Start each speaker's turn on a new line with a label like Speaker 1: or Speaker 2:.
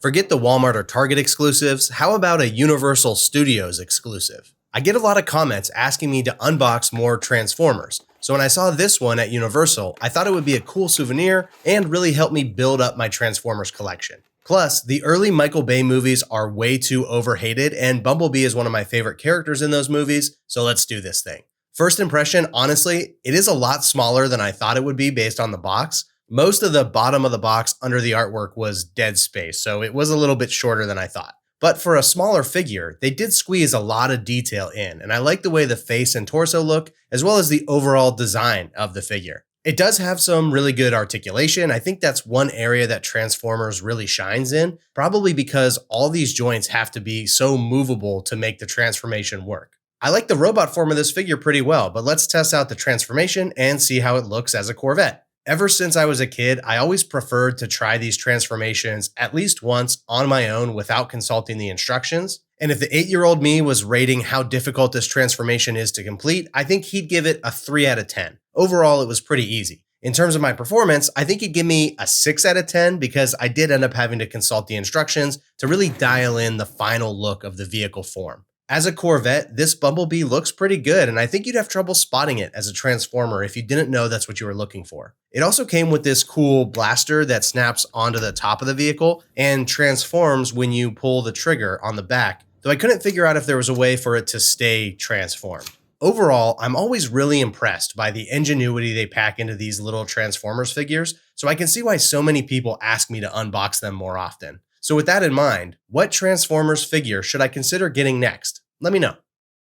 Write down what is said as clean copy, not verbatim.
Speaker 1: Forget the Walmart or Target exclusives, how about a Universal Studios exclusive? I get a lot of comments asking me to unbox more Transformers, so when I saw this one at Universal, I thought it would be a cool souvenir and really help me build up my Transformers collection. Plus, the early Michael Bay movies are way too overhated, and Bumblebee is one of my favorite characters in those movies, so let's do this thing. First impression, honestly, it is a lot smaller than I thought it would be based on the box. Most of the bottom of the box under the artwork was dead space, so it was a little bit shorter than I thought. But for a smaller figure, they did squeeze a lot of detail in, and I like the way the face and torso look, as well as the overall design of the figure. It does have some really good articulation. I think that's one area that Transformers really shines in, probably because all these joints have to be so movable to make the transformation work. I like the robot form of this figure pretty well, but let's test out the transformation and see how it looks as a Corvette. Ever since I was a kid, I always preferred to try these transformations at least once on my own without consulting the instructions. And if the 8-year-old me was rating how difficult this transformation is to complete, I think he'd give it a 3 out of 10. Overall, it was pretty easy. In terms of my performance, I think he'd give me a 6 out of 10 because I did end up having to consult the instructions to really dial in the final look of the vehicle form. As a Corvette, this Bumblebee looks pretty good, and I think you'd have trouble spotting it as a Transformer if you didn't know that's what you were looking for. It also came with this cool blaster that snaps onto the top of the vehicle and transforms when you pull the trigger on the back, though I couldn't figure out if there was a way for it to stay transformed. Overall, I'm always really impressed by the ingenuity they pack into these little Transformers figures, so I can see why so many people ask me to unbox them more often. So with that in mind, what Transformers figure should I consider getting next? Let me know.